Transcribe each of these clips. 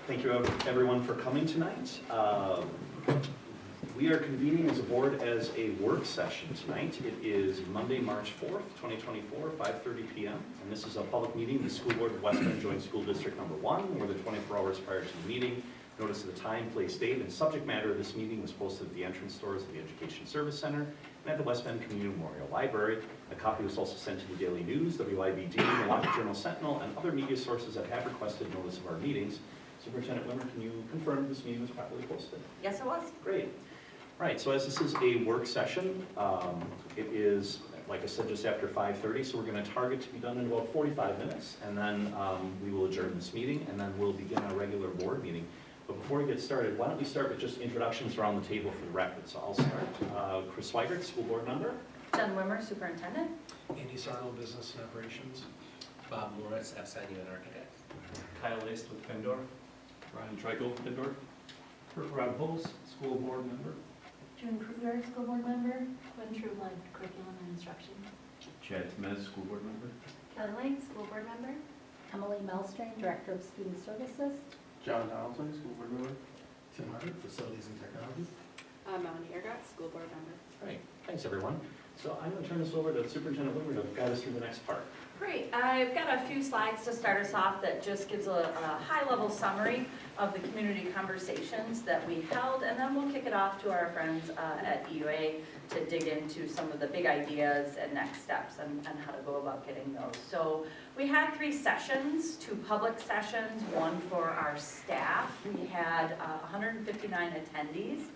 Thank you everyone for coming tonight. We are convening as a board as a work session tonight. It is Monday, March 4th, 2024, 5:30 p.m. And this is a public meeting, the School Board of West Bend Joint School District Number 1, more than 24 hours prior to the meeting. Notice of the time, place, date, and subject matter of this meeting was posted at the entrance doors of the Education Service Center and at the West Bend Community Memorial Library. A copy was also sent to the Daily News, WIBD, Milwaukee Journal Sentinel, and other media sources that have requested notice of our meetings. Superintendent Wimmer, can you confirm this meeting was properly posted? Yes, it was. Great. Right, so as this is a work session, it is, like I said, just after 5:30, so we're going to target to be done in about 45 minutes, and then we will adjourn this meeting, and then we'll begin our regular board meeting. But before we get started, why don't we start with just introductions around the table for the record. So I'll start. Chris Weigert, school board member. Jen Wimmer, superintendent. Andy Sarno, business and operations. Bob Morris, FSIU and architect. Kyle Laced with Fendor. Ryan Treichel, Fendor. Rob Hulse, school board member. June Kruger, school board member. Quinn Trueblood, curriculum and instruction. Chad Temez, school board member. Kelly Lane, school board member. Emily Melstrain, director of student services. John Donaldson, school board member. Tim Hart, facilities and technology. Melanie Ergot, school board member. Great, thanks everyone. So I'm going to turn this over to Superintendent Wimmer to guide us through the next part. Great. I've got a few slides to start us off that just gives a high-level summary of the community conversations that we held, and then we'll kick it off to our friends at EUA to dig into some of the big ideas and next steps and how to go about getting those. So we had 3 sessions, 2 public sessions, 1 for our staff. We had 159 attendees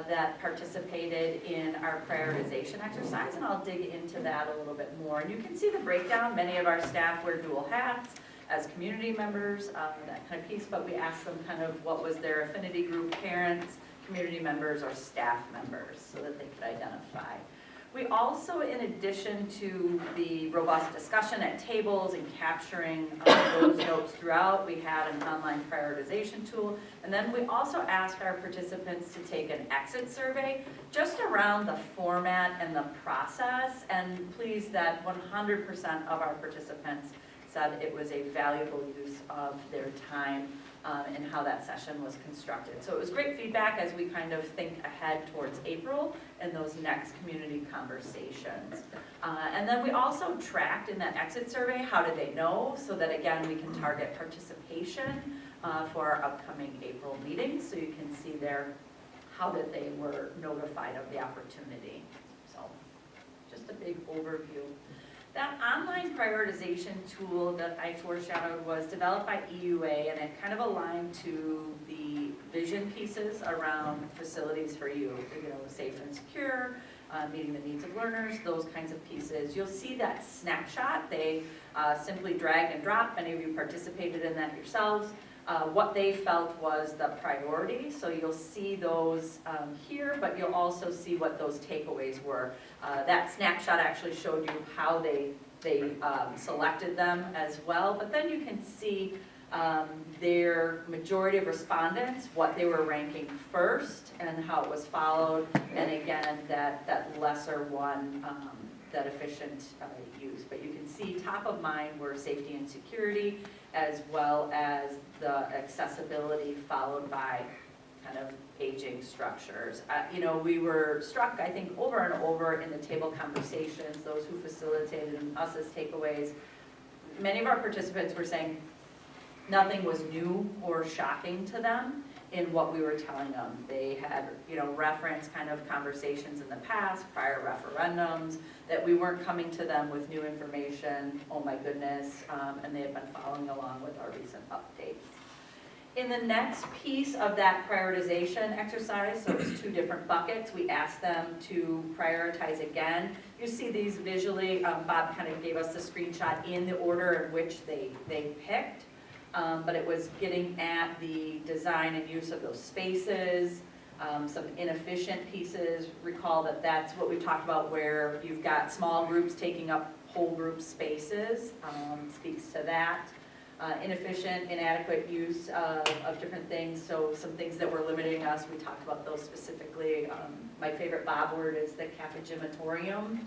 that participated in our prioritization exercise, and I'll dig into that a little bit more. And you can see the breakdown. Many of our staff wear dual hats as community members, that kind of piece, but we asked them kind of what was their affinity group, parents, community members, or staff members, so that they could identify. We also, in addition to the robust discussion at tables and capturing those notes throughout, we had an online prioritization tool. And then we also asked our participants to take an exit survey just around the format and the process. And pleased that 100% of our participants said it was a valuable use of their time and how that session was constructed. So it was great feedback as we kind of think ahead towards April and those next community conversations. And then we also tracked in that exit survey, how did they know, so that again we can target participation for our upcoming April meetings. So you can see there how that they were notified of the opportunity. So just a big overview. That online prioritization tool that I foreshadowed was developed by EUA, and it kind of aligned to the vision pieces around facilities for you, safe and secure, meeting the needs of learners, those kinds of pieces. You'll see that snapshot. They simply drag and drop. Many of you participated in that yourselves. What they felt was the priority. So you'll see those here, but you'll also see what those takeaways were. That snapshot actually showed you how they selected them as well, but then you can see their majority of respondents, what they were ranking first and how it was followed, and again, that lesser one, that efficient use. But you can see top of mind were safety and security, as well as the accessibility, followed by kind of aging structures. We were struck, I think, over and over in the table conversations, those who facilitated and us as takeaways. Many of our participants were saying nothing was new or shocking to them in what we were telling them. They had, referenced kind of conversations in the past, prior referendums, that we weren't coming to them with new information, oh my goodness, and they had been following along with our recent updates. In the next piece of that prioritization exercise, so it's 2 different buckets, we asked them to prioritize again. You see these visually, Bob kind of gave us the screenshot in the order in which they picked. But it was getting at the design and use of those spaces, some inefficient pieces. Recall that that's what we talked about, where you've got small groups taking up whole group spaces, speaks to that. Inefficient, inadequate use of different things, so some things that were limiting us, we talked about those specifically. My favorite Bob word is the cafegimatorium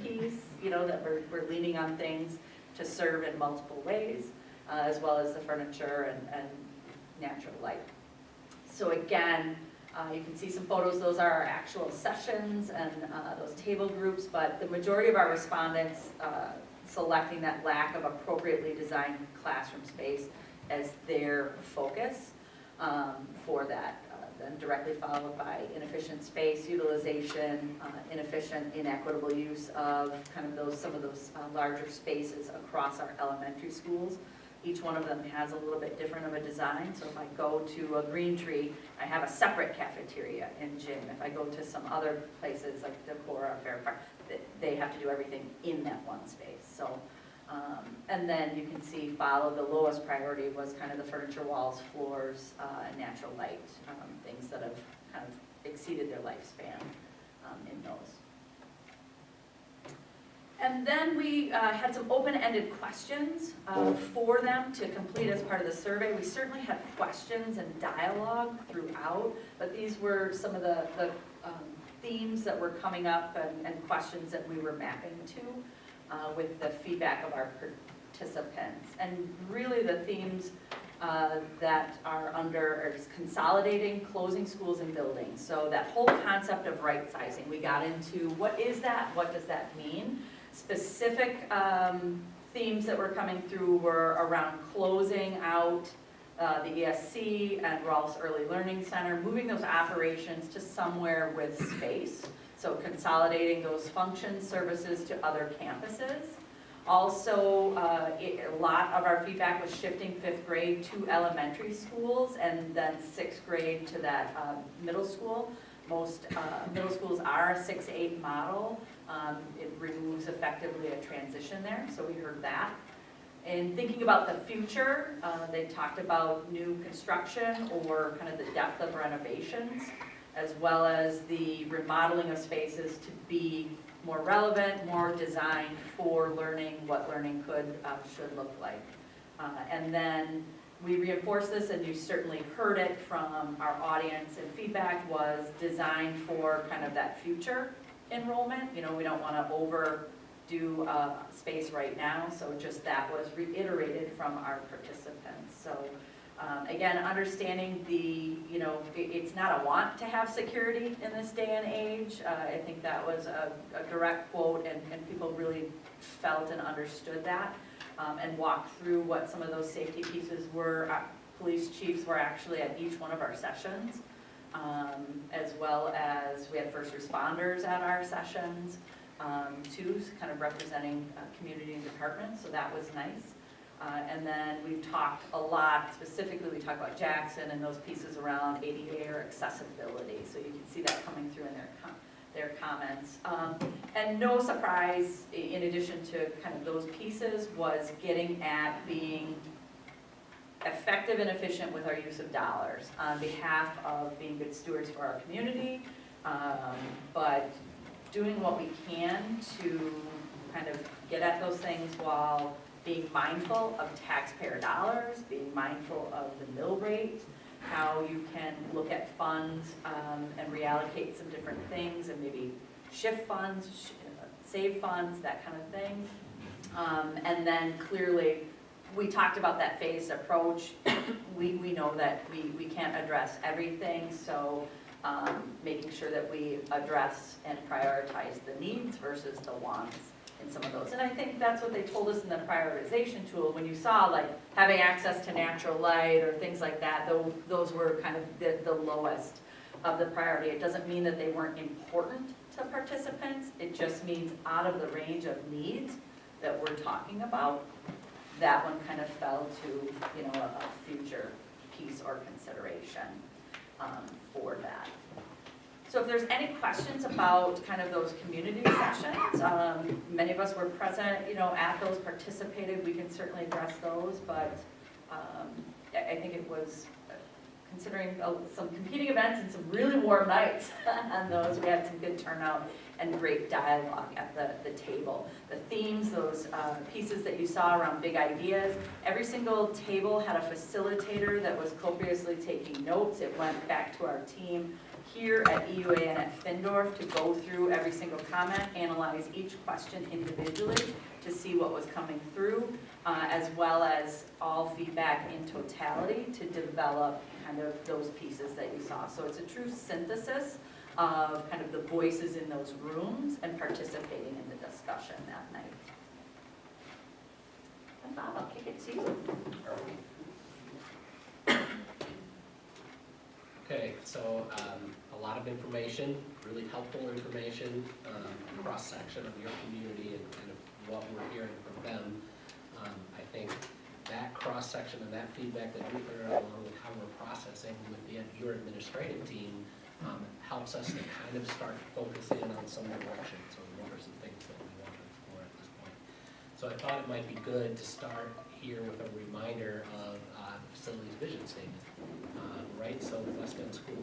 piece, that we're leaning on things to serve in multiple ways. As well as the furniture and natural light. So again, you can see some photos, those are our actual sessions and those table groups, but the majority of our respondents selecting that lack of appropriately designed classroom space as their focus for that. Then directly followed by inefficient space utilization, inefficient, inequitable use of kind of some of those larger spaces across our elementary schools. Each one of them has a little bit different of a design. So if I go to a Green Tree, I have a separate cafeteria and gym. If I go to some other places like Decorah, Fair Park, they have to do everything in that one space. So, and then you can see follow the lowest priority was kind of the furniture walls, floors, natural light, things that have kind of exceeded their lifespan in those. And then we had some open-ended questions for them to complete as part of the survey. We certainly had questions and dialogue throughout, but these were some of the themes that were coming up and questions that we were mapping to with the feedback of our participants. And really the themes that are under is consolidating, closing schools and buildings. So that whole concept of right sizing, we got into what is that, what does that mean? Specific themes that were coming through were around closing out the ESC and Rolf's Early Learning Center, moving those operations to somewhere with space. So consolidating those functions, services to other campuses. Also, a lot of our feedback was shifting 5th grade to elementary schools and then 6th grade to that middle school. Most middle schools are a 6-8 model. It removes effectively a transition there, so we heard that. And thinking about the future, they talked about new construction or kind of the depth of renovations, as well as the remodeling of spaces to be more relevant, more designed for learning, what learning should look like. And then we reinforced this, and you certainly heard it from our audience, and feedback was designed for kind of that future enrollment. You know, we don't want to overdo space right now, so just that was reiterated from our participants. So again, understanding it's not a want to have security in this day and age. I think that was a direct quote, and people really felt and understood that. And walked through what some of those safety pieces were. Police chiefs were actually at each one of our sessions, as well as we had first responders at our sessions, too, kind of representing community and departments, so that was nice. And then we've talked a lot, specifically we talked about Jackson and those pieces around ADA or accessibility, so you can see that coming through in their comments. And no surprise, in addition to kind of those pieces, was getting at being effective and efficient with our use of dollars on behalf of being good stewards for our community, but doing what we can to kind of get at those things while being mindful of taxpayer dollars, being mindful of the mill rate, how you can look at funds and reallocate some different things and maybe shift funds, save funds, that kind of thing. And then clearly, we talked about that phased approach. We know that we can't address everything, so making sure that we address and prioritize the needs versus the wants in some of those. And I think that's what they told us in the prioritization tool. When you saw like having access to natural light or things like that, those were kind of the lowest of the priority. It doesn't mean that they weren't important to participants. It just means out of the range of needs that we're talking about, that one kind of fell to, a future piece or consideration for that. So if there's any questions about kind of those community sessions, many of us were present, at those, participated, we can certainly address those, but I think it was, considering some competing events and some really warm nights on those, we had some good turnout and great dialogue at the table. The themes, those pieces that you saw around big ideas, every single table had a facilitator that was copiously taking notes. It went back to our team here at EUA and at Findorff to go through every single comment, analyze each question individually, to see what was coming through, as well as all feedback in totality to develop kind of those pieces that you saw. So it's a true synthesis of kind of the voices in those rooms and participating in the discussion that night. And Bob, I'll kick it to you. Okay, so a lot of information, really helpful information, cross-section of your community and kind of what we're hearing from them. I think that cross-section and that feedback that we heard along with how we're processing with your administrative team helps us to kind of start focusing on some directions or what are some things that we want to explore at this point. So I thought it might be good to start here with a reminder of the facilities vision statement. Right, so the West Bend School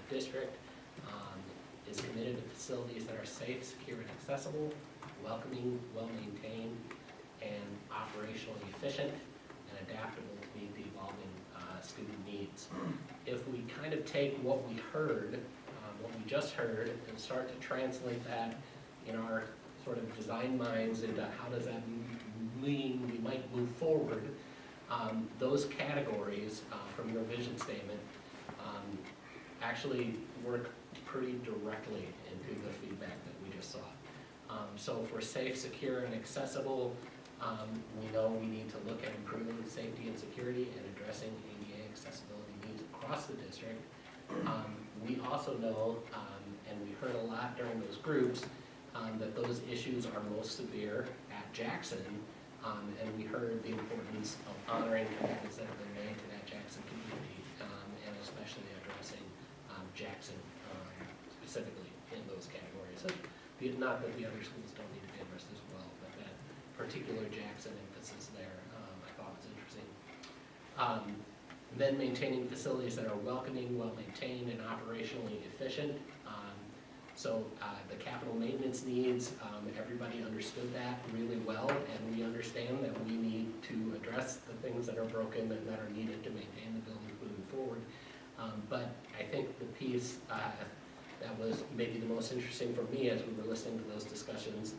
District is committed to facilities that are safe, secure, and accessible, welcoming, well-maintained, and operationally efficient and adaptable to meet the evolving student needs. If we kind of take what we heard, what we just heard, and start to translate that in our sort of design minds into how does that mean we might move forward, those categories from your vision statement actually work pretty directly into the feedback that we just saw. So if we're safe, secure, and accessible, we know we need to look at improving safety and security and addressing ADA accessibility needs across the district. We also know, and we heard a lot during those groups, that those issues are most severe at Jackson, and we heard the importance of honoring commitments that have been made to that Jackson community, and especially addressing Jackson specifically in those categories. Not that the other schools don't need to be addressed as well, but that particular Jackson emphasis there I thought was interesting. Then maintaining facilities that are welcoming, well-maintained, and operationally efficient. So the capital maintenance needs, everybody understood that really well, and we understand that we need to address the things that are broken and that are needed to maintain the buildings moving forward. But I think the piece that was maybe the most interesting for me as we were listening to those discussions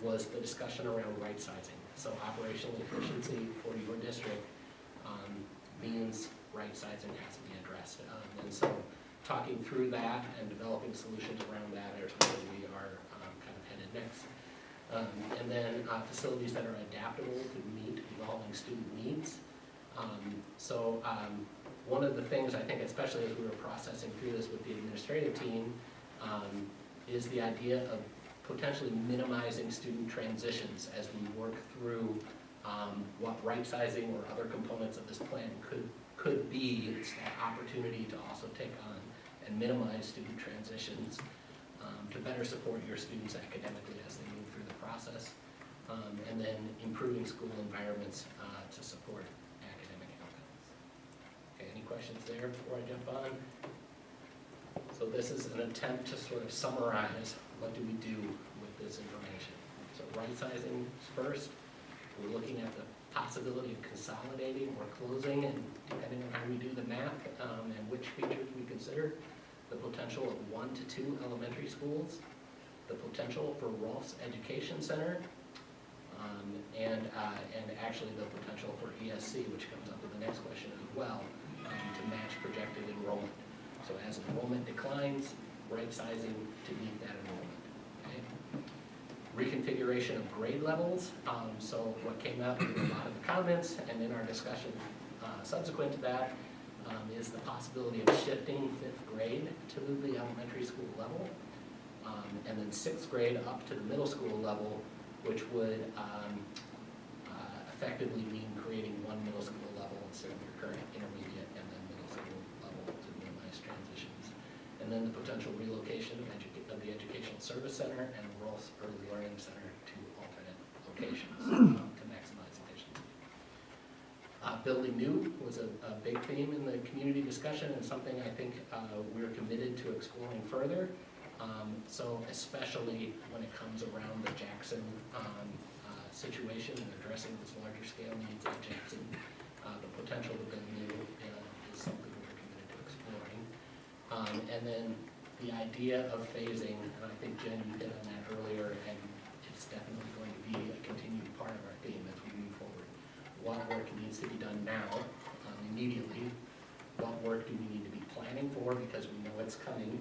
was the discussion around right sizing. So operational efficiency for your district means right sizing has to be addressed. And so talking through that and developing solutions around that is where we are kind of headed next. And then facilities that are adaptable to meet evolving student needs. One of the things I think, especially as we were processing through this with the administrative team, is the idea of potentially minimizing student transitions as we work through what right sizing or other components of this plan could be. It's that opportunity to also take on and minimize student transitions to better support your students academically as they move through the process, and then improving school environments to support academic outcomes. Okay, any questions there before I jump on? So this is an attempt to sort of summarize what do we do with this information. So right sizing first, we're looking at the possibility of consolidating or closing, and depending on how we do the math and which features we consider, the potential of 1 to 2 elementary schools, the potential for Rolf's Education Center, and actually the potential for ESC, which comes up with the next question as well, to match projected enrollment. So as enrollment declines, right sizing to meet that enrollment. Okay? Reconfiguration of grade levels. So what came out in a lot of the comments and in our discussion subsequent to that is the possibility of shifting 5th grade to the elementary school level, and then 6th grade up to the middle school level, which would effectively mean creating one middle school level instead of your current intermediate and then middle school level to minimize transitions. And then the potential relocation of the Educational Service Center and Rolf's Early Learning Center to alternate locations to maximize efficiency. Building new was a big theme in the community discussion and something I think we're committed to exploring further. So especially when it comes around the Jackson situation and addressing this larger scale needs at Jackson, the potential to build new is something we're committed to exploring. And then the idea of phasing, and I think Jen, you hit on that earlier, and it's definitely going to be a continued part of our theme as we move forward. What work needs to be done now, immediately? What work do we need to be planning for because we know it's coming?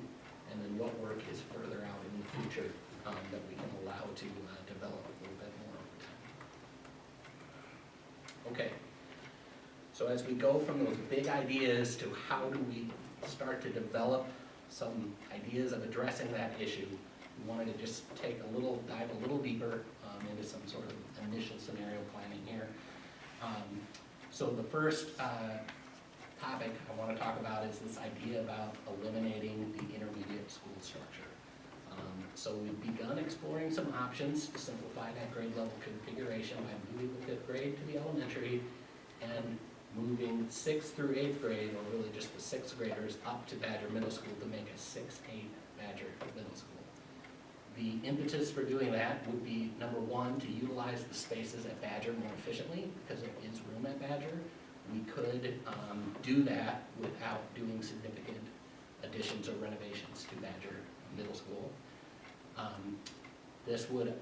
And then what work is further out in the future that we can allow to develop a little bit more over time? Okay, so as we go from those big ideas to how do we start to develop some ideas of addressing that issue, we wanted to just dive a little deeper into some sort of initial scenario planning here. So the first topic I want to talk about is this idea about eliminating the intermediate school structure. So we've begun exploring some options to simplify that grade level configuration by moving the 5th grade to the elementary and moving 6th through 8th grade, or really just the 6th graders, up to Badger Middle School to make a 6-8 Badger Middle School. The impetus for doing that would be, number one, to utilize the spaces at Badger more efficiently, because there is room at Badger. We could do that without doing significant additions or renovations to Badger Middle School. This would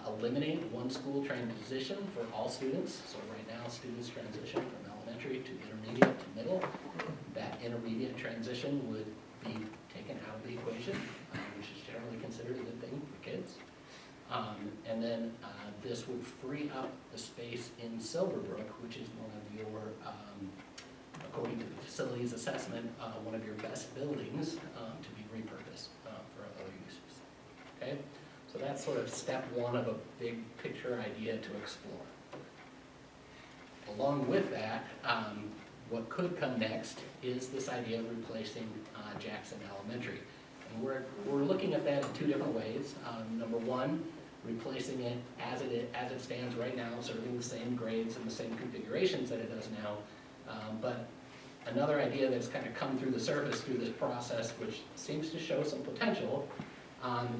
eliminate one school transition for all students. So right now, students transition from elementary to intermediate to middle. That intermediate transition would be taken out of the equation, which is generally considered a good thing for kids. And then this would free up the space in Silverbrook, which is one of your, according to the facilities assessment, one of your best buildings to be repurposed for other uses. Okay, so that's sort of step one of a big picture idea to explore. Along with that, what could come next is this idea of replacing Jackson Elementary. And we're looking at that in two different ways. Number one, replacing it as it stands right now, serving the same grades and the same configurations that it does now. But another idea that's kind of come through the surface through this process, which seems to show some potential,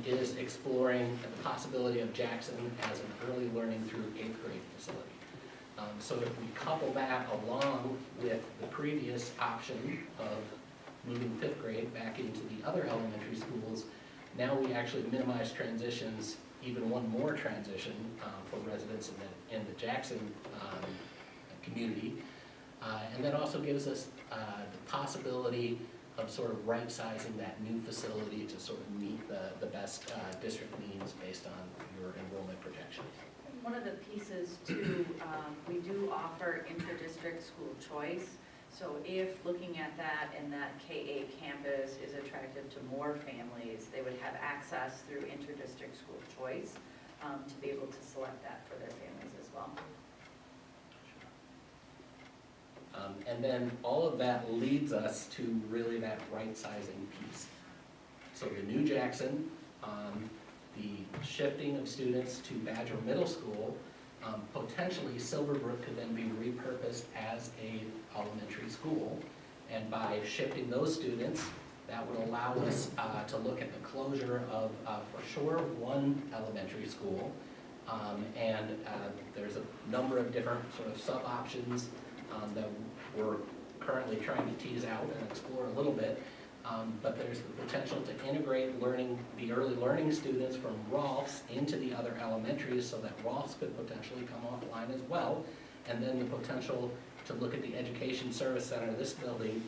is exploring the possibility of Jackson as an early learning through 8th grade facility. So if we couple that along with the previous option of moving 5th grade back into the other elementary schools, now we actually minimize transitions, even one more transition for residents in the Jackson community. And that also gives us the possibility of sort of right-sizing that new facility to sort of meet the best district needs based on your enrollment projections. One of the pieces too, we do offer inter-district school choice. So if looking at that and that K-8 campus is attractive to more families, they would have access through inter-district school choice to be able to select that for their families as well. And then all of that leads us to really that right-sizing piece. So the new Jackson, the shifting of students to Badger Middle School, potentially Silverbrook could then be repurposed as a elementary school. And by shifting those students, that would allow us to look at the closure of, for sure, one elementary school. And there's a number of different sort of sub-options that we're currently trying to tease out and explore a little bit. But there's the potential to integrate the early learning students from Rolfs into the other elementaries so that Rolfs could potentially come offline as well. And then the potential to look at the Education Service Center, this building,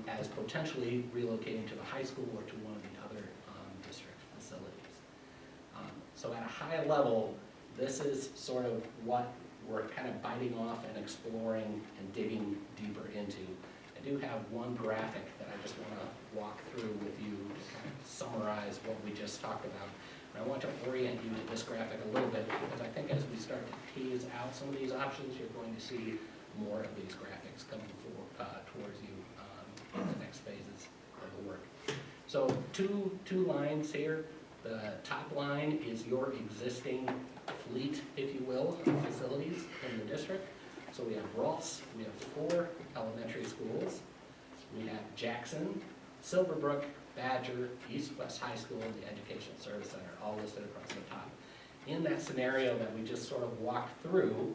as potentially relocating to the high school or to one of the other district facilities. So at a high level, this is sort of what we're kind of biting off and exploring and digging deeper into. I do have one graphic that I just want to walk through with you to kind of summarize what we just talked about. And I want to orient you to this graphic a little bit because I think as we start to tease out some of these options, you're going to see more of these graphics coming towards you in the next phases of the work. So two lines here. The top line is your existing fleet, if you will, of facilities in the district. So we have Rolfs, we have 4 elementary schools, we have Jackson, Silverbrook, Badger, East West High School, and the Education Service Center, all listed across the top. In that scenario that we just sort of walked through,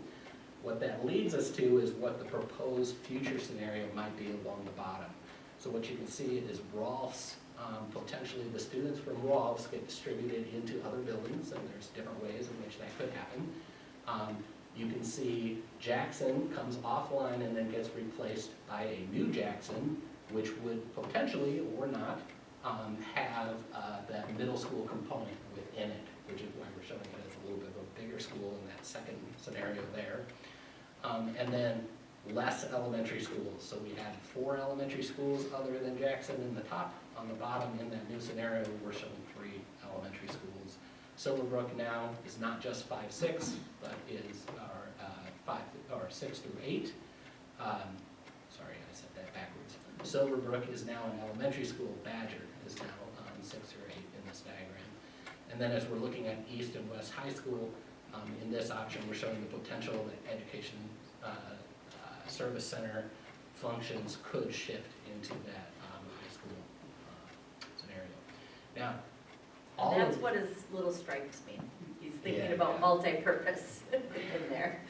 what that leads us to is what the proposed future scenario might be along the bottom. So what you can see is Rolfs Potentially, the students from Rolfs get distributed into other buildings, and there's different ways in which that could happen. You can see Jackson comes offline and then gets replaced by a new Jackson, which would potentially, or not, have that middle school component within it, which is why we're showing it as a little bit of a bigger school in that second scenario there. And then less elementary schools. So we had 4 elementary schools other than Jackson in the top. On the bottom in that new scenario, we're showing 3 elementary schools. Silverbrook now is not just 5-6, but is our 6 through 8. Sorry, I said that backwards. Silverbrook is now an elementary school. Badger is now 6 or 8 in this diagram. And then as we're looking at East and West High School, in this option, we're showing the potential that education service center functions could shift into that high school scenario. Now, all That's of, what his little stripes mean. He's thinking Yeah, about yeah. multi-purpose in there.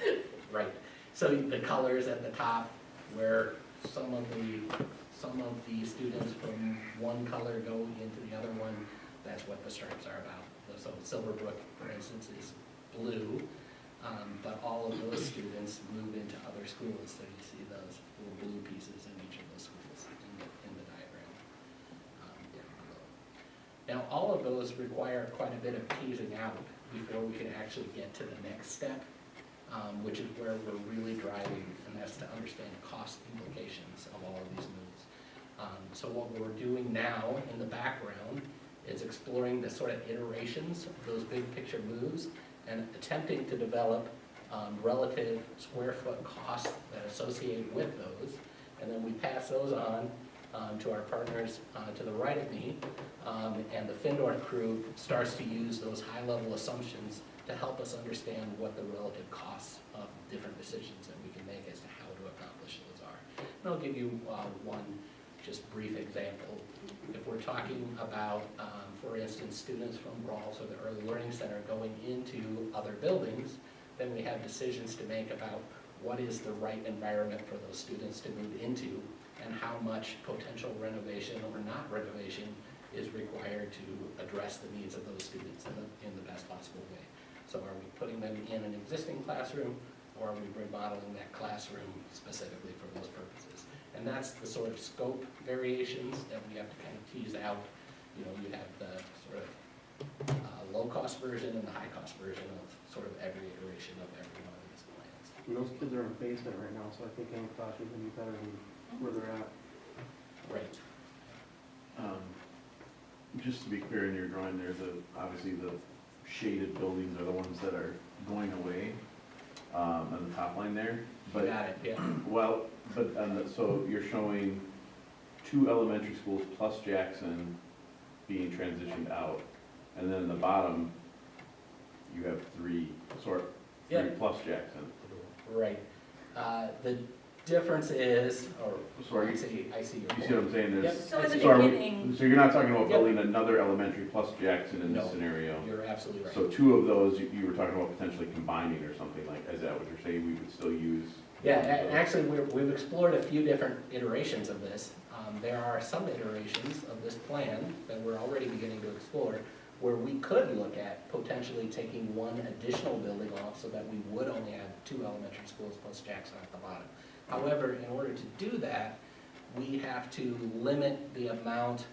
right, so the colors at the top, where some of the students from one color go into the other one, that's what the stripes are about. So Silverbrook, for instance, is blue, but all of those students move into other schools, so you see those little blue pieces in each of those schools in the diagram down below. Now, all of those require quite a bit of teasing out before we can actually get to the next step, which is where we're really driving, and that's to understand cost implications of all of these moves. So what we're doing now in the background is exploring the sort of iterations of those big picture moves and attempting to develop relative square foot costs that associate with those. And then we pass those on to our partners to the right of me, and the Findorf crew starts to use those high-level assumptions to help us understand what the relative costs of different decisions that we can make as to how to accomplish those are. And I'll give you one just brief example. If we're talking about, for instance, students from Rolfs or the Early Learning Center going into other buildings, then we have decisions to make about what is the right environment for those students to move into and how much potential renovation or not renovation is required to address the needs of those students in the best possible way. So are we putting them in an existing classroom, or are we remodeling that classroom specifically for those purposes? And that's the sort of scope variations that we have to kind of tease out. You know, you have the sort of low-cost version and the high-cost version of sort of every iteration of every one of these plans. And those kids are in basement right now, so I think any class is gonna be better than where they're at. Right. Just to be clear in your drawing there, obviously the shaded buildings are the ones that are going away on the top line there. But Got it, yeah. well, but so you're showing 2 elementary schools plus Jackson being transitioned out, and then in the bottom you have 3 Yeah. plus Jackson. Right. The difference is, or So are I you, see your you see what I'm saying? Yep. So in the So are we- beginning, So you're not talking about Yep. building another elementary plus Jackson in this No. scenario? You're absolutely right. So 2 of those, you were talking about potentially combining or something like, is that what you're saying, we would still use? Yeah, and actually, we've explored a few different iterations of this. There are some iterations of this plan that we're already beginning to explore where we could look at potentially taking 1 additional building off so that we would only have 2 elementary schools plus Jackson at the bottom. However, in order to do that, we have to limit the amount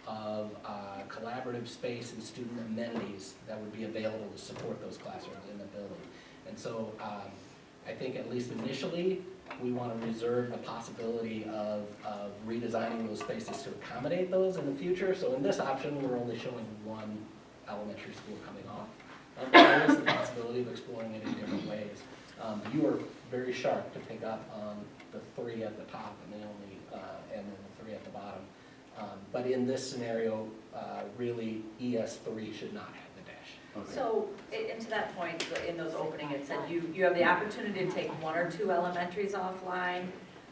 of collaborative space and student amenities that would be available to support those classrooms in the building. And so I think at least initially, we want to reserve the possibility of redesigning those spaces to accommodate those in the future. So in this option, we're only showing 1 elementary school coming off. There is the possibility of exploring it in different ways. You are very sharp to pick up on the 3 at the top and then the 3 at the bottom. But in this scenario, really ES3 should not have the dash. Okay. so and to that point, in those opening, it said you have the opportunity to take 1 or 2 elementaries offline.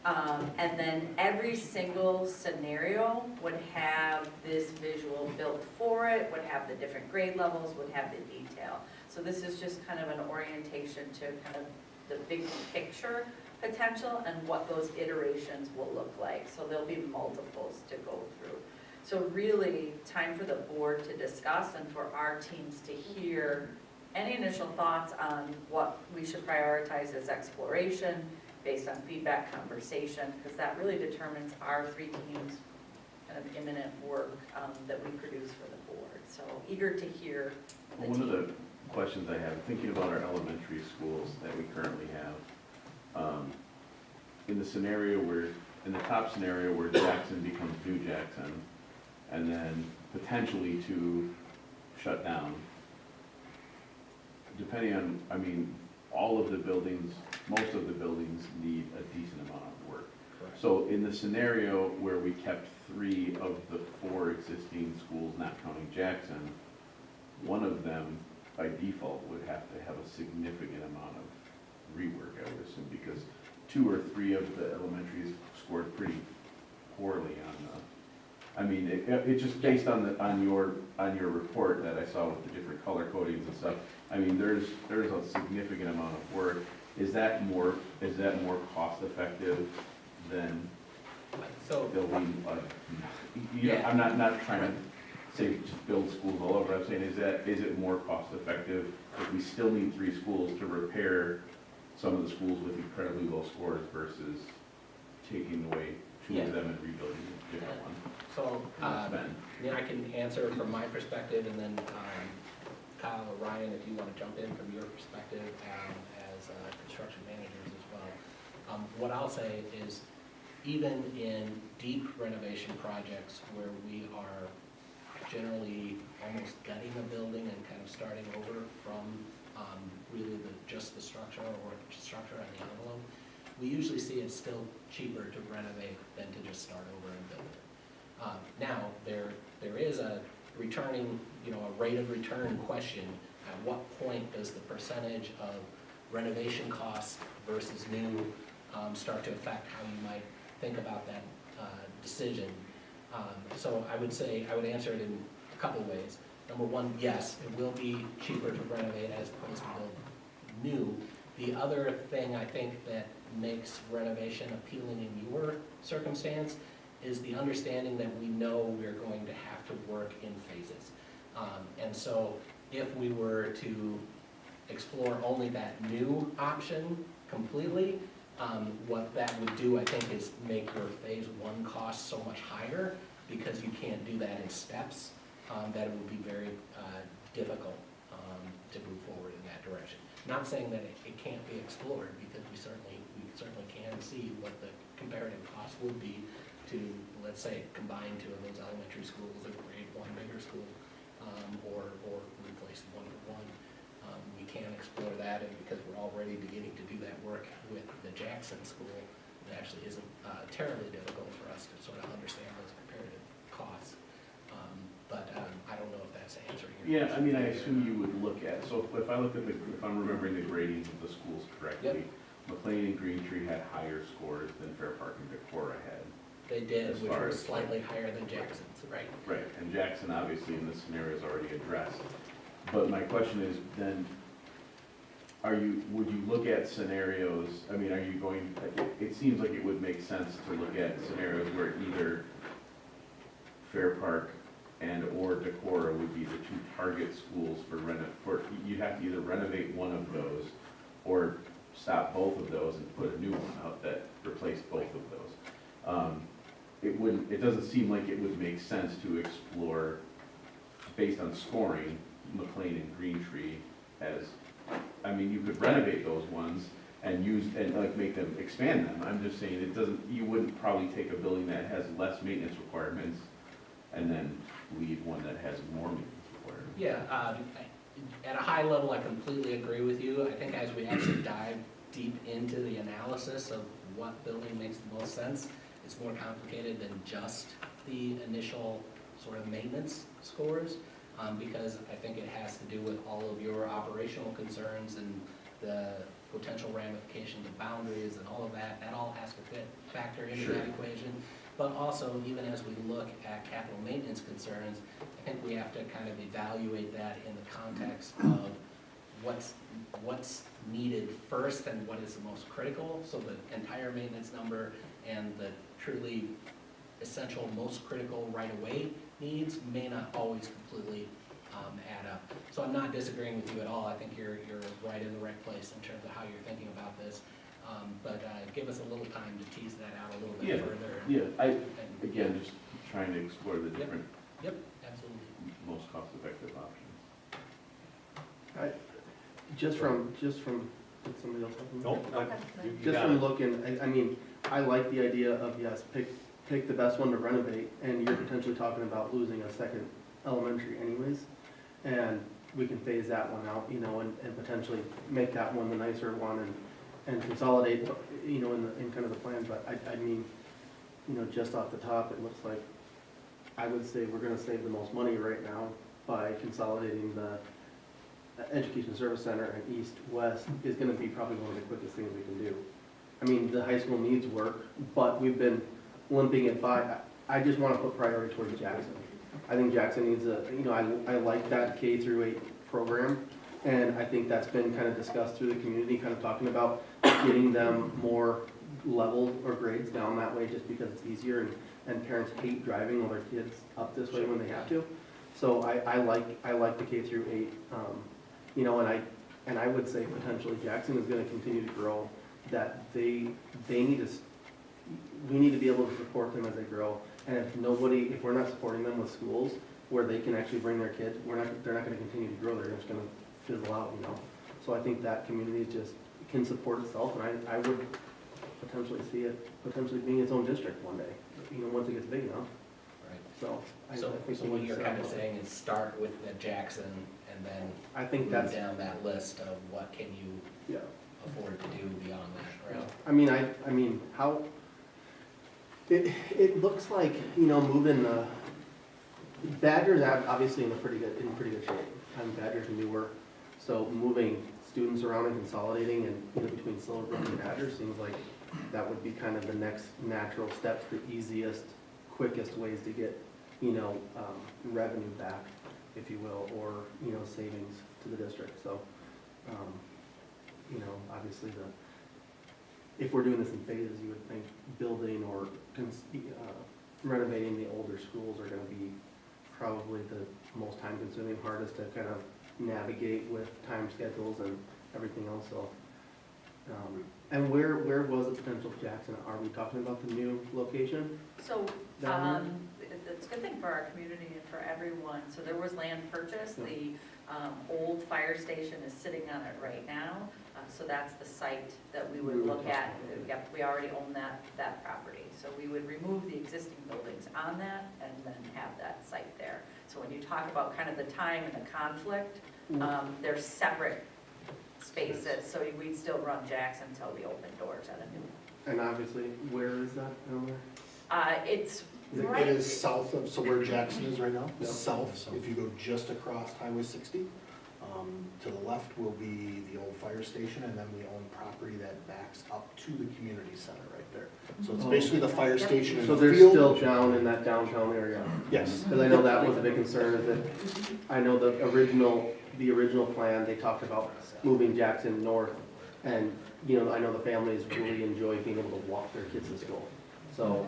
And then every single scenario would have this visual built for it, would have the different grade levels, would have the detail. So this is just kind of an orientation to kind of the big picture potential and what those iterations will look like. So there'll be multiples to go through. So really, time for the board to discuss and for our teams to hear any initial thoughts on what we should prioritize as exploration based on feedback conversation, because that really determines our three teams' kind of imminent work that we produce for the board. So eager to hear the One of team. the questions I have, thinking about our elementary schools that we currently have, in the scenario where, in the top scenario where Jackson becomes New Jackson, and then potentially to shut down, depending on, I mean, all of the buildings, most of the buildings need a decent amount of work. Correct. So in the scenario where we kept 3 of the 4 existing schools, not counting Jackson, one of them by default would have to have a significant amount of rework, I would assume, because 2 or 3 of the elementaries scored pretty poorly on the, I mean, it's just based on the, on your report that I saw with the different color codings and stuff. I mean, there's a significant amount of work. Is that more cost effective than So, building, Yeah. I'm not trying to say just build schools all over. I'm saying, is it more cost effective if we still need 3 schools to repair some of the schools with incredibly low scores versus taking away 2 Yeah. of them and rebuilding a different one? so, Spend. I mean, I can answer from my perspective, and then Kyle or Ryan, if you want to jump in from your perspective as construction managers as well. What I'll say is, even in deep renovation projects where we are generally almost gutting a building and kind of starting over from really just the structure or structure on the envelope, we usually see it's still cheaper to renovate than to just start over and build it. Now, there is a returning, a rate of return question. At what point does the percentage of renovation costs versus new start to affect how you might think about that decision? So I would say, I would answer it in a couple ways. Number one, yes, it will be cheaper to renovate as opposed to build new. The other thing I think that makes renovation appealing in your circumstance is the understanding that we know we're going to have to work in phases. And so if we were to explore only that new option completely, what that would do, I think, is make your phase 1 cost so much higher, because you can't do that in steps, that it would be very difficult to move forward in that direction. Not saying that it can't be explored, because we certainly can see what the comparative cost would be to, let's say, combine 2 of those elementary schools and create 1 bigger school, or replace 1 with 1. We can explore that, and because we're already beginning to do that work with the Jackson School, it actually isn't terribly difficult for us to sort of understand those comparative costs. But I don't know if that's answering your question. Yeah, I mean, I assume you would look at, so if I look at if I'm remembering the gradings of the schools correctly, McLean and Green Tree had higher scores than Fair Park and Decorah had. They did, As which far was as- slightly higher than Jackson's, right? Right, and Jackson obviously in this scenario is already addressed. But my question is then, would you look at scenarios, I mean, are you going, it seems like it would make sense to look at scenarios where either Fair Park and or Decorah would be the 2 target schools for you'd have to either renovate one of those or stop both of those and put a new one out that replaced both of those. It doesn't seem like it would make sense to explore, based on scoring, McLean and Green Tree as, I mean, you could renovate those ones and make them, expand them. I'm just saying, you wouldn't probably take a building that has less maintenance requirements and then leave one that has more maintenance requirements. Yeah, at a high level, I completely agree with you. I think as we actually dive deep into the analysis of what building makes the most sense, it's more complicated than just the initial sort of maintenance scores, because I think it has to do with all of your operational concerns and the potential ramifications of boundaries and all of that. That all has to factor into Sure. that equation. But also, even as we look at capital maintenance concerns, I think we have to kind of evaluate that in the context of what's needed first and what is the most critical. So the entire maintenance number and the truly essential, most critical right-of-way needs may not always completely add up. So I'm not disagreeing with you at all. I think you're right in the right place in terms of how you're thinking about this. But give us a little time to tease that out a little bit Yeah, further. Yeah, And- again, just trying to explore the different, Yep, absolutely. most cost-effective options. Just from, did somebody else have something? Nope, you Just got from it. looking, I mean, I like the idea of, yes, pick the best one to renovate, and you're potentially talking about losing a second elementary anyways. And we can phase that one out, you know, and potentially make that one the nicer one and consolidate, you know, in kind of the plan. But I mean, you know, just off the top, it looks like, I would say we're gonna save the most money right now by consolidating the Education Service Center and east-west is gonna be probably one of the quickest things we can do. I mean, the high school needs work, but we've been limping it by. I just wanna put priority towards Jackson. I think Jackson needs you know, I like that K through 8 program, and I think that's been kind of discussed through the community, kind of talking about getting them more level or grades down that way, just because it's easier, and parents hate driving all their kids up this way when they have to. So I like the K through 8, you know, and I would say potentially Jackson is gonna continue to grow, that they need to, we need to be able to support them as they grow. And if we're not supporting them with schools where they can actually bring their kids, they're not gonna continue to grow, they're just gonna fizzle out, you know? So I think that community just can support itself, and I would potentially see it potentially being its own district one day, you know, once it gets big enough, Right. so. I So think we what need to you're set kind of up- saying is start with the Jackson and then I think move that's, down that list of what can you yeah. afford to do beyond that, right? I mean, how, it looks like, you know, moving the, Badger's obviously in pretty good shape. Badger's newer, so moving students around and consolidating and, you know, between Silverbrook and Badger seems like that would be kind of the next natural step, the easiest, quickest ways to get, you know, revenue back, if you will, or, you know, savings to the district, so, you know, obviously if we're doing this in phases, you would think building or renovating the older schools are gonna be probably the most time-consuming, hardest to kind of navigate with time schedules and everything else, so. And where was the potential for Jackson? Are we talking about the new location? So, Down it's a good thing for our community and for everyone. So there was land purchased. Yeah. The old fire station is sitting on it right now. So that's the site that we would look at. Yep, we already own that property. So we would remove the existing buildings on that and then have that site there. So when you talk about kind of the time and the conflict, they're separate spaces. So we'd still run Jackson until we open doors at a new. And obviously, where is that, Elmer? It's It right. is south of, so where Jackson is right now, Yeah. south, if you go just across Highway 60. To the left will be the old fire station, and then we own property that backs up to the community center right there. So it's Oh. basically the fire station in So the they're field. still down in that downtown area? Yes. Because I know that was a big concern, is that, I know the original plan, they talked about moving Jackson north, and, you know, I know the families really enjoy being able to walk their kids to school. So,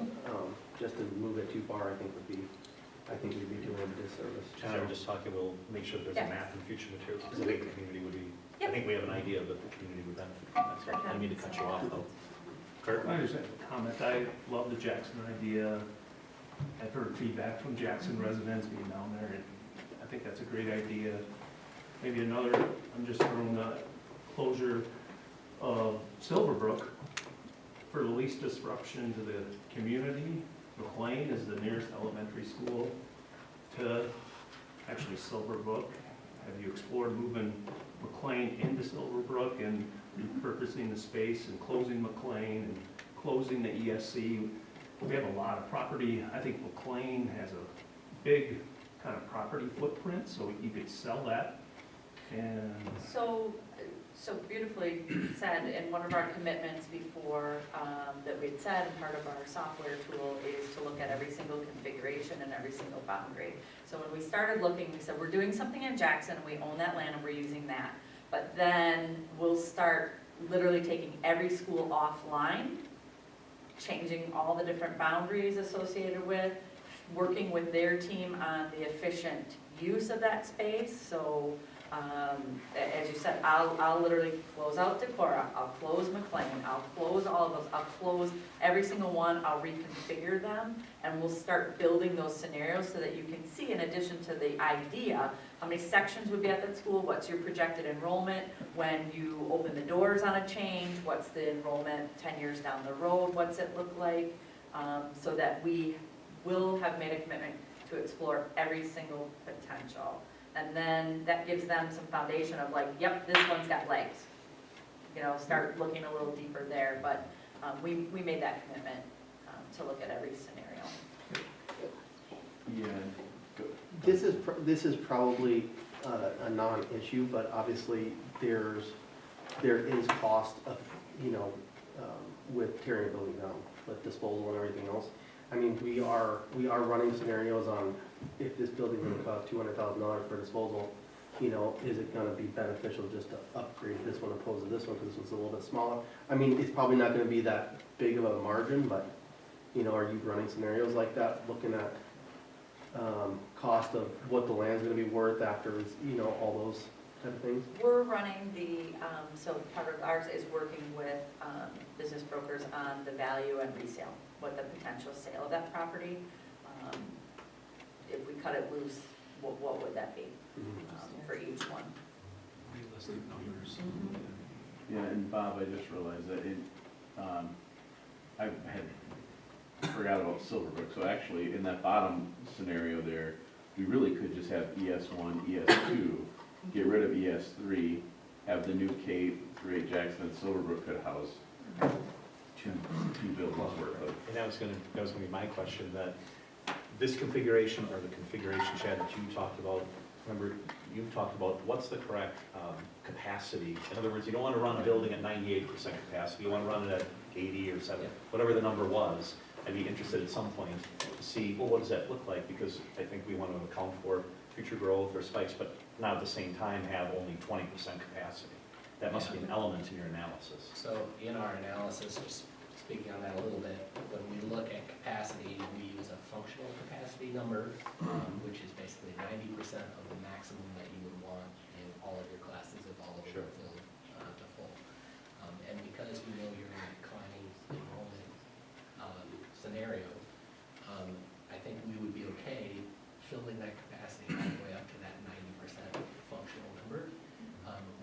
just to move it too far, I think we'd be doing a disservice. John, I was just talking, we'll make sure there's Yeah. a map and future materials, because I think the community would be, I Yep. think we have an idea, but the community would benefit from that, so I didn't mean to cut you off, though. Kurt? I just have a comment. I love the Jackson idea. I've heard feedback from Jackson residents being down there, and I think that's a great idea. Maybe another, I'm just throwing the closure of Silverbrook for the least disruption to the community. McLean is the nearest elementary school to actually Silverbrook. Have you explored moving McLean into Silverbrook and repurposing the space and closing McLean and closing the ESC? We have a lot of property. I think McLean has a big kind of property footprint, so you could sell that. And So beautifully said, and one of our commitments before that we'd said, and part of our software tool is to look at every single configuration and every single boundary. So when we started looking, we said, we're doing something in Jackson, we own that land and we're using that. But then we'll start literally taking every school offline changing all the different boundaries associated with, working with their team on the efficient use of that space. So, as you said, I'll literally close out Decorah, I'll close McLean, I'll close all of those, I'll close every single one, I'll reconfigure them, and we'll start building those scenarios so that you can see, in addition to the idea, how many sections would be at that school, what's your projected enrollment, when you open the doors on a change, what's the enrollment 10 years down the road, what's it look like, so that we will have made a commitment to explore every single potential. And then that gives them some foundation of like, yep, this one's got legs. You know, start looking a little deeper there, but we made that commitment to look at every scenario. Yeah. This is probably a non-issue, but obviously there is cost of, you know, with tearing a building down, with disposal and everything else. I mean, we are running scenarios on if this building is gonna cost $200,000 for disposal, you know, is it gonna be beneficial just to upgrade this one opposed to this one, because this one's a little bit smaller? I mean, it's probably not gonna be that big of a margin, but, you know, are you running scenarios like that, looking at cost of what the land's gonna be worth after, you know, all those type of things? We're running the, so part of ours is working with business brokers on the value and resale, what the potential sale of that property. If we cut it loose, what would that be for each one? Realistic numbers. Yeah, and Bob, I just realized that I had forgot about Silverbrook, so actually, in that bottom scenario there, we really could just have ES1, ES2, get rid of ES3, have the new K-8 Jackson and Silverbrook could house two buildings worth of. And that was gonna be my question, that this configuration, or the configuration, Chad, that you talked about, remember, you've talked about what's the correct capacity. In other words, you don't want to run a building at 98% capacity, you want to run it at 80 or 70, whatever the number was. I'd be interested at some point to see, well, what does that look like? Because I think we want to account for future growth or spikes, but not at the same time have only 20% capacity. That must be an element in your analysis. So in our analysis, just speaking on that a little bit, when we look at capacity, we use a functional capacity number, which is basically 90% of the maximum that you would want in all of your classes if all of them are filled to full. And because we know you're in a declining enrollment scenario, I think we would be okay filling that capacity all the way up to that 90% functional number.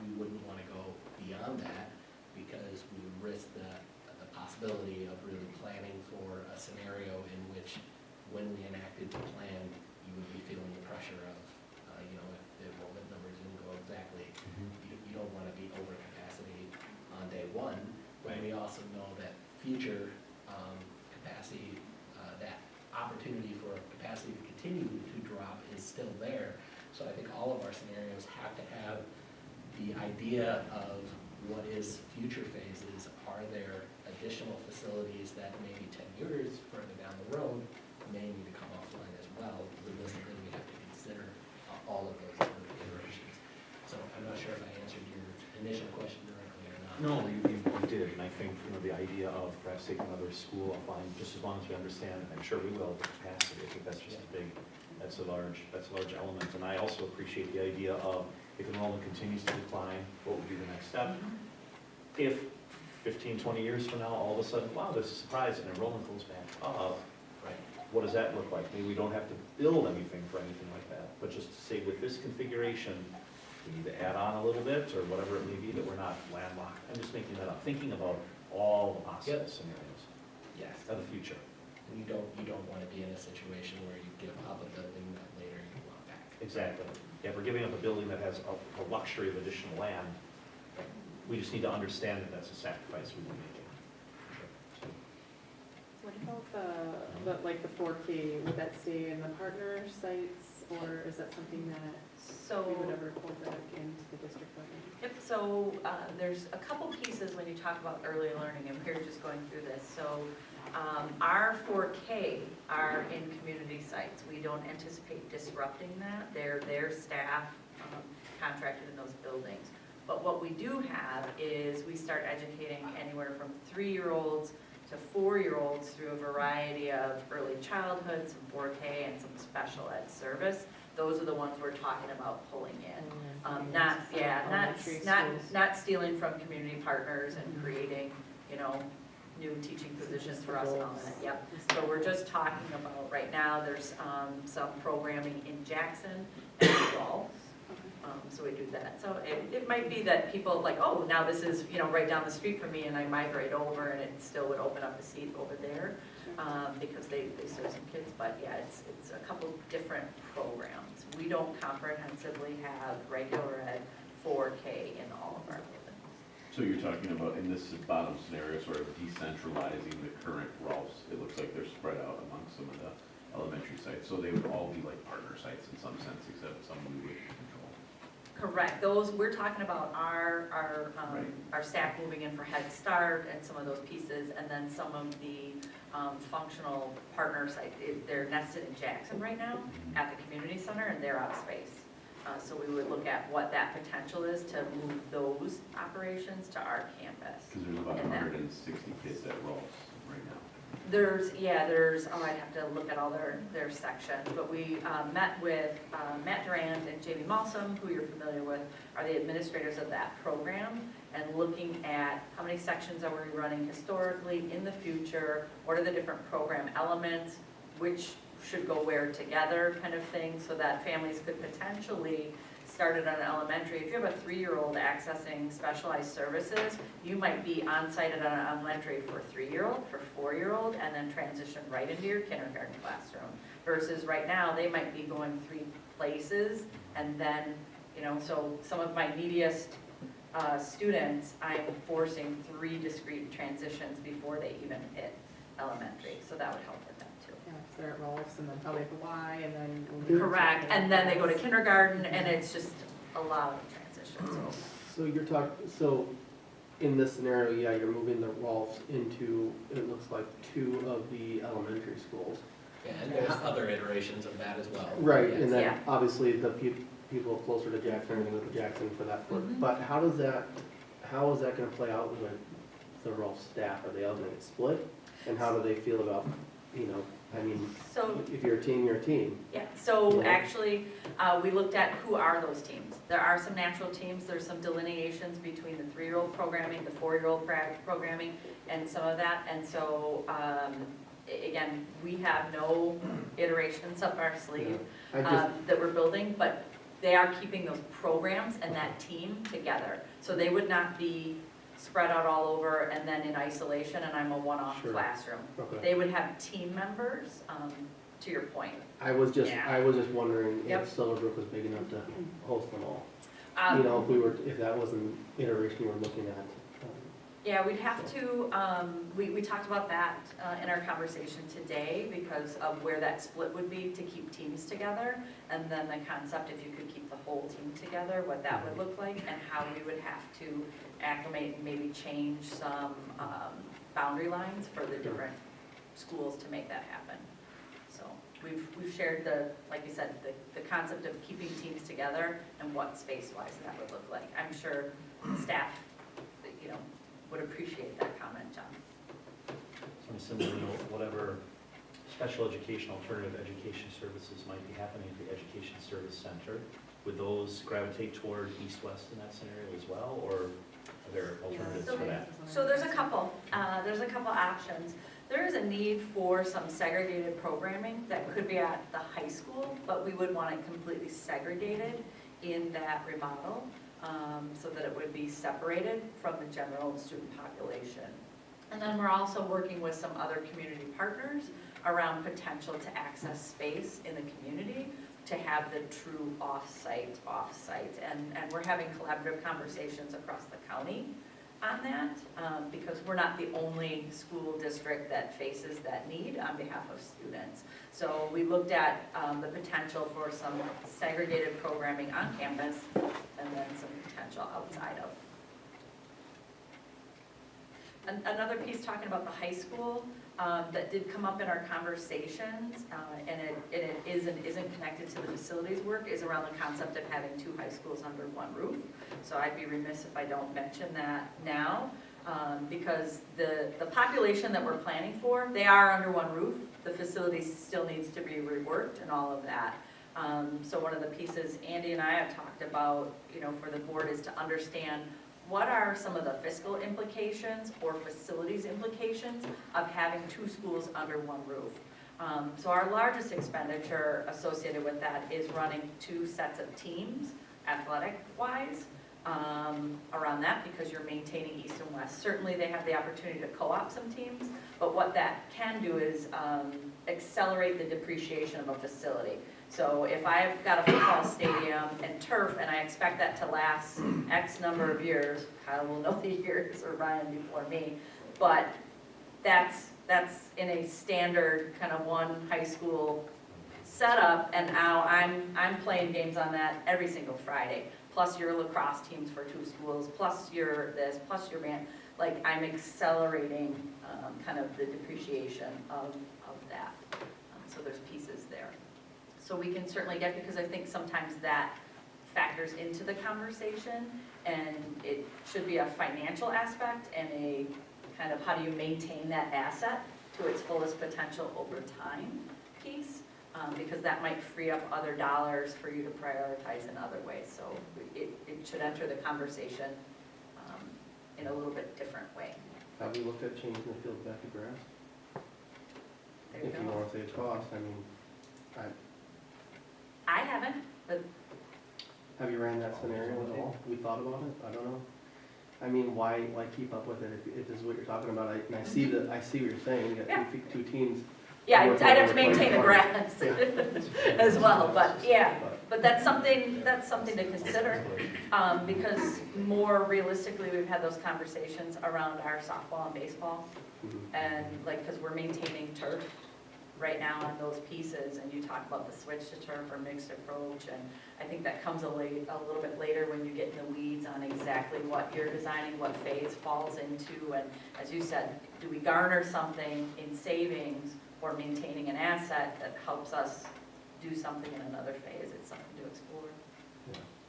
We wouldn't want to go beyond that because we would risk the possibility of really planning for a scenario in which, when we enacted the plan, you would be feeling the pressure of, you know, if the enrollment numbers didn't go exactly, you don't want to be over capacity on day one. But we also know that future capacity, that opportunity for capacity to continue to drop is still there. So I think all of our scenarios have to have the idea of what is future phases. Are there additional facilities that maybe 10 years further down the road may need to come offline as well? Realistically, we have to consider all of those considerations. So I'm not sure if I answered your initial question directly or not. No, you did, and I think, you know, the idea of perhaps taking another school offline, just as long as we understand, and I'm sure we will, the capacity, I think that's just that's a large element. And I also appreciate the idea of, if enrollment continues to decline, what would be the next step? If 15, 20 years from now, all of a sudden, wow, there's a surprise and enrollment goes back up, Right. what does that look like? Maybe we don't have to build anything for anything like that, but just to say, with this configuration, we need to add on a little bit, or whatever it may be, that we're not landlocked. I'm just making that up, thinking about all the possible Yep. scenarios Yes. of the future. And you don't want to be in a situation where you give up a building that later you want back. Exactly. Yeah, if we're giving up a building that has a luxury of additional land, we just need to understand that that's a sacrifice we will be making. So, What about like the 4K, would that stay in the partner sites, or is that something that So. we would ever pull back into the district budget? Yep, so there's a couple pieces when you talk about early learning, and we're just going through this. So our 4K are in community sites. We don't anticipate disrupting that. They're their staff contracted in those buildings. But what we do have is we start educating anywhere from 3-year-olds to 4-year-olds through a variety of early childhood, some 4K, and some special ed service. Those are the ones we're talking about pulling in. Elementary Not schools. stealing from community partners and creating, new teaching positions for us and all that, yep. So we're just talking about, right now, there's some programming in Jackson and Rolfe. So we do that. So it might be that people like, oh, now this is, right down the street from me, and I migrate over, and it still would open up a seat over there, because they serve some kids. But yeah, it's a couple different programs. We don't comprehensively have regular ed 4K in all of our buildings. So you're talking about, in this bottom scenario, sort of decentralizing the current Rolfs. It looks like they're spread out among some of the elementary sites, so they would all be like partner sites in some sense, except some we would control. Correct. We're talking about our staff moving in for Head Start and some of those pieces, and then some of the functional partner sites. They're nested in Jackson right now at the community center, and they're out of space. So we would look at what that potential is to move those operations to our campus. Because there's about And then- 160 kids at Rolfs right now. There's, I'd have to look at all their sections, but we met with Matt Durand and Jamie Malsum, who you're familiar with, are the administrators of that program, and looking at how many sections are we running historically, in the future, what are the different program elements, which should go where together kind of thing, so that families could potentially start it on an elementary. If you have a 3-year-old accessing specialized services, you might be on-site at an elementary for a 3-year-old, for 4-year-old, and then transition right into your kindergarten classroom. Versus right now, they might be going 3 places, and then, so some of my neediest students, I'm forcing 3 discrete transitions before they even hit elementary, so that would help with them too. Yeah, 'cause they're at Rolfs and then probably Hawaii and then. Correct, and then they go to kindergarten, and it's just a lot of transition, so. So you're so in this scenario, yeah, you're moving the Rolfs into, it looks like 2 of the elementary schools. Yeah, and there's other iterations of that as well. Right, Yes. and then Yeah. obviously the people closer to Jackson are gonna go to Jackson for that work. Mhm. But how is that gonna play out with the Rolf staff? Are they all gonna get split? And how do they feel about, So, if you're a team, you're a team. yeah, so Yeah. actually, we looked at who are those teams. There are some natural teams, there's some delineations between the 3-year-old programming, the 4-year-old programming, and some of that. And so, again, we have no iterations up our sleeve I just, that we're building, but they are keeping those programs and that team together. So they would not be spread out all over and then in isolation, and I'm a one-off Sure. classroom. okay. They would have team members, to your point. I was just Yeah. wondering Yep. if Silverbrook was big enough to host them all. Um, If that was an iteration we're looking at. Yeah, we'd have to, we talked about that in our conversation today because of where that split would be to keep teams together. And then the concept, if you could keep the whole team together, what that would look like and how we would have to acclimate and maybe change some boundary lines for the different schools to make that happen. So we've shared like you said, the concept of keeping teams together and what space-wise that would look like. I'm sure staff, would appreciate that comment, John. On a similar note, whatever special education, alternative education services might be happening at the Education Service Center, would those gravitate toward east-west in that scenario as well, or are there alternatives for that? So there's a couple options. There is a need for some segregated programming that could be at the high school, but we would want it completely segregated in that remodel, so that it would be separated from the general student population. And then we're also working with some other community partners around potential to access space in the community to have the true off-site. And we're having collaborative conversations across the county on that, because we're not the only school district that faces that need on behalf of students. So we looked at the potential for some segregated programming on campus and then some potential outside of. Another piece talking about the high school that did come up in our conversations, and it is and isn't connected to the facilities work, is around the concept of having 2 high schools under one roof. So I'd be remiss if I don't mention that now. Because the population that we're planning for, they are under one roof. The facility still needs to be reworked and all of that. So one of the pieces Andy and I have talked about, for the board is to understand what are some of the fiscal implications or facilities implications of having two schools under one roof. So our largest expenditure associated with that is running 2 sets of teams, athletic-wise, around that, because you're maintaining east and west. Certainly they have the opportunity to co-op some teams, but what that can do is accelerate the depreciation of a facility. So if I've got a football stadium and turf and I expect that to last X number of years, Kyle will know the years, or Ryan before me, but that's in a standard kind of one high school setup, and now I'm playing games on that every single Friday, plus your lacrosse teams for 2 schools, plus your this, plus your band. Like, I'm accelerating kind of the depreciation of that. So there's pieces there. So we can certainly get, because I think sometimes that factors into the conversation, and it should be a financial aspect and a kind of how do you maintain that asset to its fullest potential over time piece, because that might free up other dollars for you to prioritize in other ways. So it should enter the conversation in a little bit different way. Have we looked at changing the field back to grass? There you If you go. want to say cost, I mean, I haven't, but have you ran that scenario at all? We thought about it? I don't know. I mean, why keep up with it if this is what you're talking about? And I see what you're saying, you got two teams. yeah, working I'd have on to it maintain the quite hard. grass as well, but yeah. But that's something to consider, because more realistically, we've had those conversations around our softball and baseball. Mhm. And because we're maintaining turf right now on those pieces, and you talk about the switch to turf or mixed approach, and I think that comes a little bit later when you get in the weeds on exactly what you're designing, what phase falls into, and as you said, do we garner something in savings or maintaining an asset that helps us do something in another phase? It's something to explore.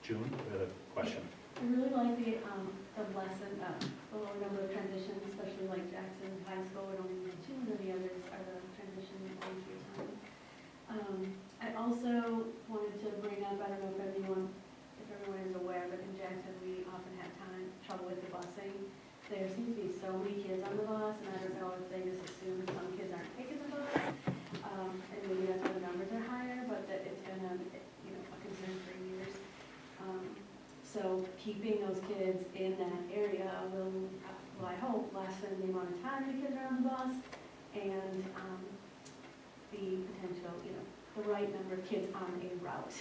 June, we had a question. I really like the lesson, the lower number of transitions, especially like Jackson High School, and only 2 of the others are the transition entry time. I also wanted to bring up, I don't know if everyone is aware, but in Jackson, we often have trouble with the busing. There seems to be so many kids on the bus, and I don't know if they just assume some kids aren't taking the bus, and maybe that's why the numbers are higher, but that it's been a concern for years. So keeping those kids in that area will, I hope, last the amount of time the kids are on the bus, and the potential, the right number of kids on a route.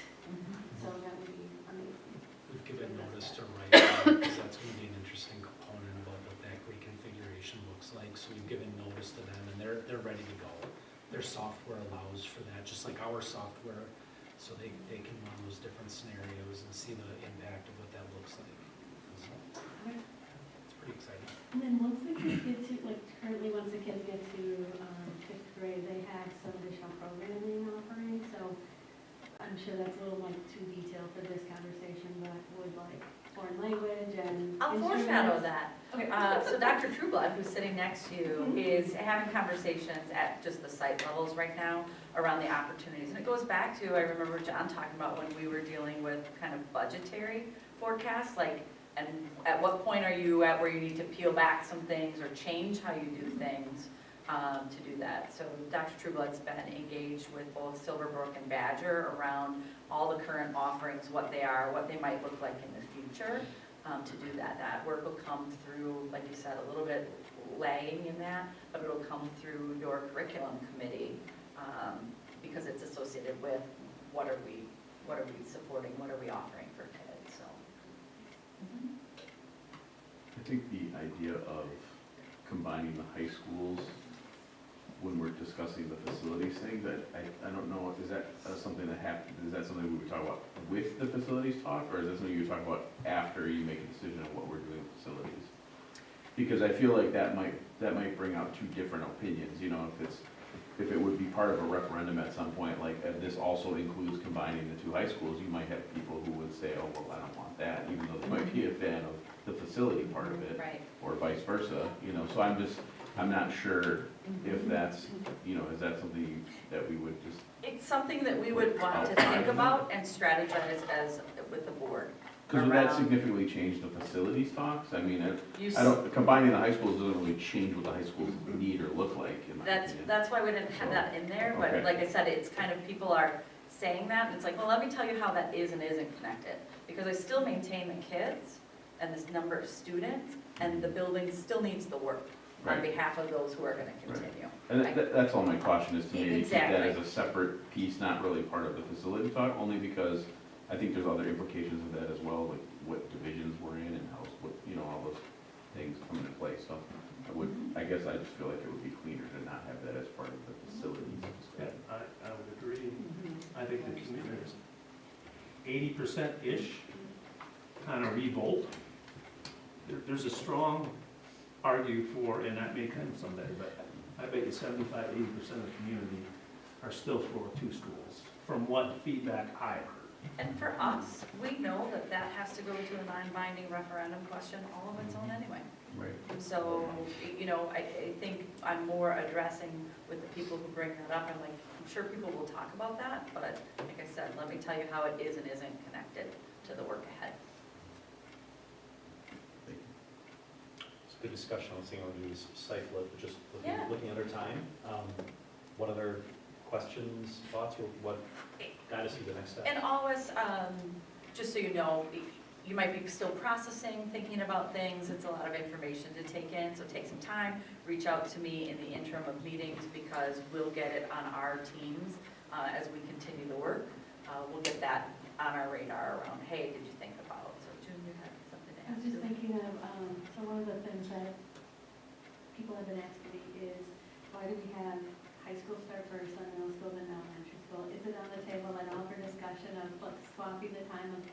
So that would be amazing. We've given notice to right now, because that's going to be an interesting component about what that reconfiguration looks like. So we've given notice to them, and they're ready to go. Their software allows for that, just like our software, so they can run those different scenarios and see the impact of what that looks like. So, it's pretty exciting. And then once the kids get to, currently once the kids get to 5th grade, they have some additional programming offering, so I'm sure that's a little too detailed for this conversation, but would foreign language and I'll foreshadow instruments. that. Okay. So Dr. Trueblood, who's sitting next to you, is having conversations at just the site levels right now around the opportunities. And it goes back to, I remember John talking about when we were dealing with kind of budgetary forecasts, and at what point are you at where you need to peel back some things or change how you do things to do that. So Dr. Trueblood's been engaged with both Silverbrook and Badger around all the current offerings, what they are, what they might look like in the future. To do that. That work will come through, like you said, a little bit lagging in that, but it'll come through your curriculum committee because it's associated with what are we supporting, what are we offering for kids. So. I think the idea of combining the high schools when we're discussing the facilities thing, that I don't know, is that something that happens, is that something we would talk about with the facilities talk, or is that something you would talk about after you make a decision on what we're doing with facilities? Because I feel like that might bring out 2 different opinions, if it would be part of a referendum at some point, this also includes combining the 2 high schools, you might have people who would say, oh, well, I don't want that, even though they might be a fan of the facility part of it, Right. or vice versa, you know, so I'm not sure if that's, you know, is that something that we would just, It's something that we would want to think about and strategize as, with the board. because would that Around- significantly change the facilities talks? I mean, You I don't, combining the high schools doesn't really change what the high schools need or look like, in my That's, opinion. that's why we didn't have that in there, but Okay. like I said, it's kind of, people are saying that, and it's like, well, let me tell you how that is and isn't connected. Because I still maintain the kids and this number of students, and the building still needs the work on Right. behalf of those who are gonna continue. And that's all my caution is to maybe keep that Exactly. as a separate piece, not really part of the facility talk, only because I think there's other implications of that as well, like what divisions we're in and how, what, you know, all those things come into play, so I guess I just feel like it would be cleaner to not have that as part of the facilities Yeah, discussion. I would agree. I think the community's 80%-ish kind of revolt. There's a strong argue for, and that may come someday, but I bet you 75-80% of the community are still for 2 schools, from what feedback I heard. And for us, we know that that has to go to a non-binding referendum question all of its own anyway. Right. So, you know, I think I'm more addressing with the people who bring that up, I'm like, I'm sure people will talk about that, but like I said, let me tell you how it is and isn't connected to the work ahead. It's a good discussion. One thing I want to do is stifle it, but just Yeah. looking at our time. What other questions, thoughts, or what got us to the next step? And always, just so you know, you might be still processing, thinking about things, it's a lot of information to take in, so take some time, reach out to me in the interim of meetings, because we'll get it on our teams as we continue the work. We'll get that on our radar around, hey, did you think about, so June, you had something to I add was just too? thinking of, so one of the things that people have been asking me is, why do we have high school start first, then middle school, then elementary school? Is it on the table at all for discussion of like swapping the time of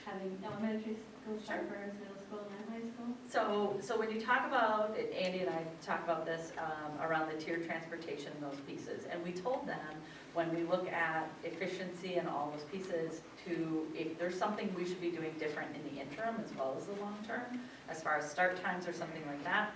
having elementary school start Sure. first, middle school, and then high school? So when you talk about, Andy and I talk about this around the tiered transportation and those pieces, and we told them, when we look at efficiency and all those pieces, to, if there's something we should be doing different in the interim as well as the long term, as far as start times or something like that,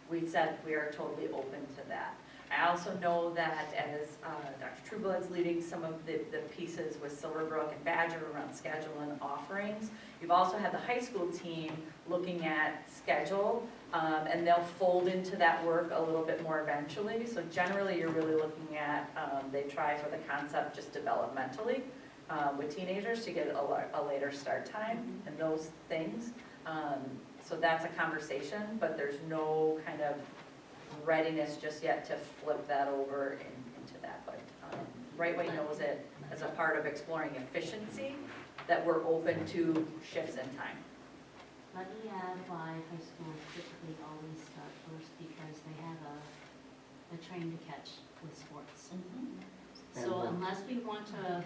we said we are totally open to that. I also know that as Dr. Trueblood's leading some of the pieces with Silverbrook and Badger around schedule and offerings, you've also had the high school team looking at schedule, and they'll fold into that work a little bit more eventually. So generally, you're really looking at, they try for the concept just developmentally with teenagers to get a later start time and those things. So that's a conversation, but there's no kind of readiness just yet to flip that over into that. But Right Way knows it as a part of exploring efficiency, that we're open to shifts in time. Let me add why high schools typically always start first, because they have a train to catch with sports. So And- unless we want to,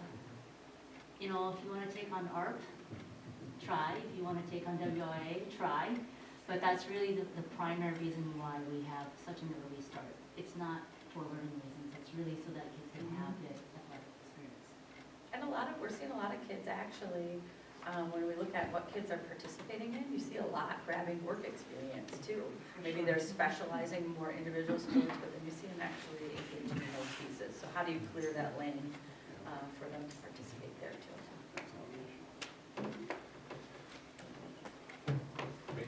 you know, if you want to take on ARP, try. If you want to take on WIA, try. But that's really the primary reason why we have such an early start. It's not for learning reasons, it's really so that kids can have the athletic experience. And we're seeing a lot of kids actually, when we look at what kids are participating in, you see a lot grabbing work experience too. Maybe they're specializing in more individual sports, but then you see them actually engaging in those pieces. So how do you clear that lane for them to participate there too? Great.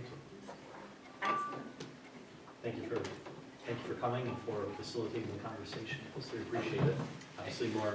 Excellent. Thank you for coming and for facilitating the conversation. We appreciate it. Obviously, more